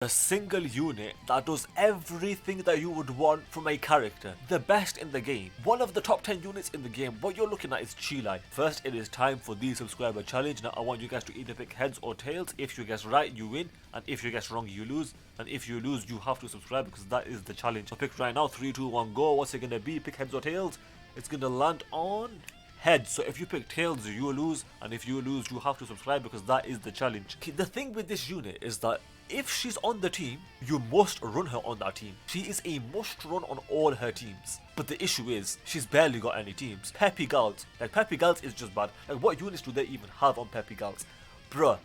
A single unit that does everything that you would want from a character. The best in the game. One of the top 10 units in the game. What you're looking at is Cheelai. First, it is time for the subscriber challenge. Now, I want you guys to either pick heads or tails. If you guess right, you win. And if you guess wrong, you lose. And if you lose, you have to subscribe because that is the challenge. So pick right now. 3, 2, 1, go. What's it going to be? Pick heads or tails. It's going to land on heads. So if you pick tails, you lose. And if you lose, you have to subscribe because that is the challenge. Okay, the thing with this unit is that if she's on the team, you must run her on that team. She is a must run on all her teams. But the issue is, she's barely got any teams. Peppy Gals. Like, Peppy Gals is just bad. Like, what units do they even have on Peppy Gals? Bruh.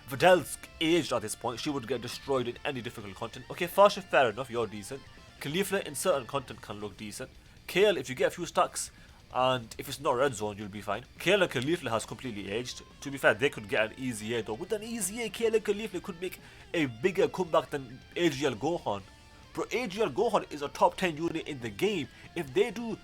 Videl's aged at this point. She would get destroyed in any difficult content. Okay, Farsha, fair enough. You're decent. Caulifla in certain content can look decent. Kale, if you get a few stacks, and if it's not red zone, you'll be fine. Kale and Caulifla has completely aged. To be fair, they could get an easy A though. With an easy A, Kale and Caulifla could make a bigger comeback than AGL Gohan. Bro, AGL Gohan is a top 10 unit in the game. If they do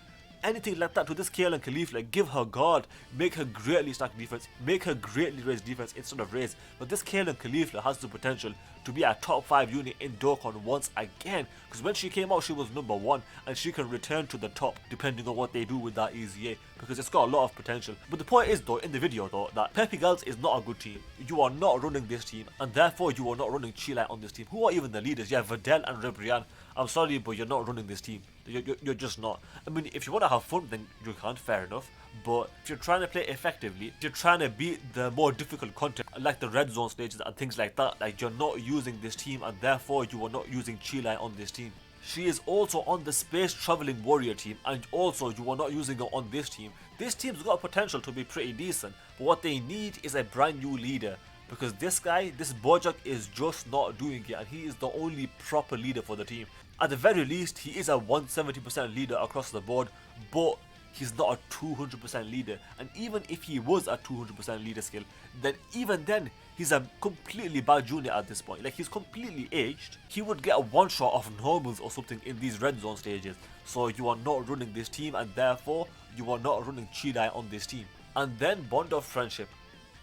anything like that to this Kale and Caulifla, give her guard, make her greatly stack defense, make her greatly raise defense instead of raise. But this Kale and Caulifla has the potential to be a top 5 unit in Dokkan once again, because when she came out she was number 1 and she can return to the top depending on what they do with that easy A, because it's got a lot of potential. But the point is though, in the video though, that Peppy Gals is not a good team. You are not running this team and therefore you are not running Cheelai on this team. Who are even the leaders? Yeah, Videl and Rebrian. I'm sorry, but you're not running this team. You're just not. I mean, if you want to have fun, then you can, fair enough. But if you're trying to play effectively, if you're trying to beat the more difficult content, like the red zone stages and things like that, like, you're not using this team and therefore you are not using Cheelai on this team. She is also on the space traveling warrior team and also you are not using her on this team. This team's got potential to be pretty decent, but what they need is a brand new leader. Because this guy, this Bojack, is just not doing it and he is the only proper leader for the team. At the very least, he is a 170% leader across the board, but he's not a 200% leader. And even if he was a 200% leader skill, then even then, he's a completely bad unit at this point. Like, he's completely aged. He would get a one-shot of normals or something in these red zone stages. So you are not running this team and therefore, you are not running Cheelai on this team. And then Bond of Friendship.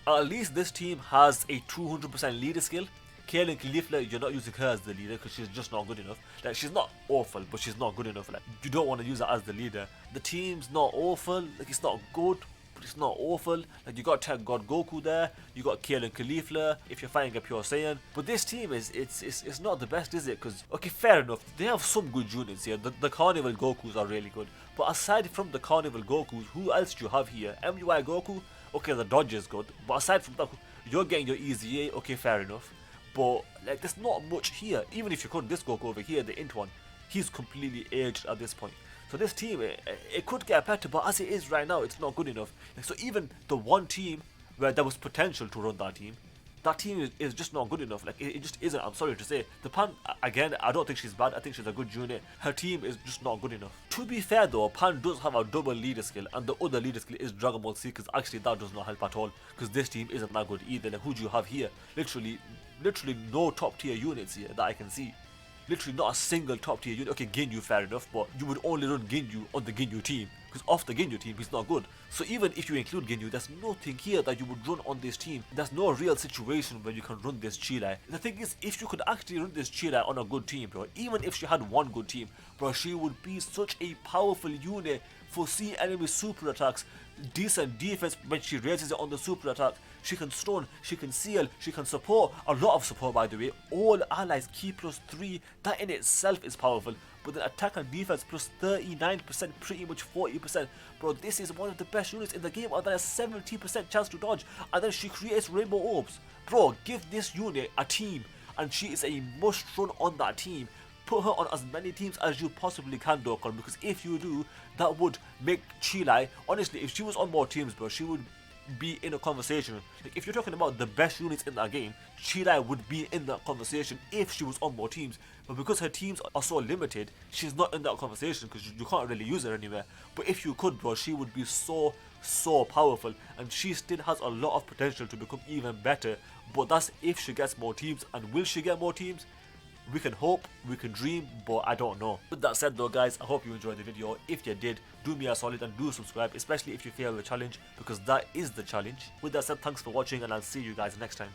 At least this team has a 200% leader skill. Kale and Caulifla, you're not using her as the leader because she's just not good enough. Like, she's not awful, but she's not good enough. Like, you don't want to use her as the leader. The team's not awful. Like, it's not good, but it's not awful. Like, you got Tech God Goku there. You got Kale and Caulifla if you're fighting a pure Saiyan. But this team it's not the best, is it? Because, okay, fair enough. They have some good units here. The Carnival Gokus are really good. But aside from the Carnival Gokus, who else do you have here? MUI Goku? Okay, the dodge is good. But aside from that, you're getting your easy A. Okay, fair enough. But, like, there's not much here. Even if you could, this Goku over here, the int one, he's completely aged at this point. So this team, it could get better, but as it is right now, it's not good enough. Like, so even the one team where there was potential to run that team is just not good enough. Like, it just isn't. I'm sorry to say. The Pan, again, I don't think she's bad. I think she's a good unit. Her team is just not good enough. To be fair though, Pan does have a double leader skill, and the other leader skill is Dragon Ball Seekers. Actually, that does not help at all, because this team isn't that good either. Like, who do you have here? Literally no top tier units here that I can see. Literally not a single top tier unit. Okay, Ginyu, fair enough, but you would only run Ginyu on the Ginyu team, because off the Ginyu team he's not good. So even if you include Ginyu, there's nothing here that you would run on this team. There's no real situation where you can run this Cheelai. The thing is, if you could actually run this Cheelai on a good team, bro, even if she had one good team, bro, she would be such a powerful unit. Foresee enemy super attacks, decent defense when she raises it on the super attack. She can stun, she can seal, she can support, a lot of support by the way. All allies key +3, that in itself is powerful. But then attack and defense +39%, pretty much 40%. Bro, this is one of the best units in the game, and then a 70% chance to dodge. And then she creates rainbow orbs. Bro, give this unit a team, and she is a must run on that team. Put her on as many teams as you possibly can, Dokkan, because if you do, that would make Cheelai, honestly, if she was on more teams, bro, she would be in a conversation. Like, if you're talking about the best units in that game, Cheelai would be in that conversation if she was on more teams. But because her teams are so limited, she's not in that conversation because you can't really use her anywhere. But if you could, bro, she would be so powerful, and she still has a lot of potential to become even better. But that's if she gets more teams. And will she get more teams? We can hope, we can dream, but I don't know. With that said though, guys, I hope you enjoyed the video. If you did, do me a solid and do subscribe, especially if you fail the challenge, because that is the challenge. With that said, thanks for watching and I'll see you guys next time.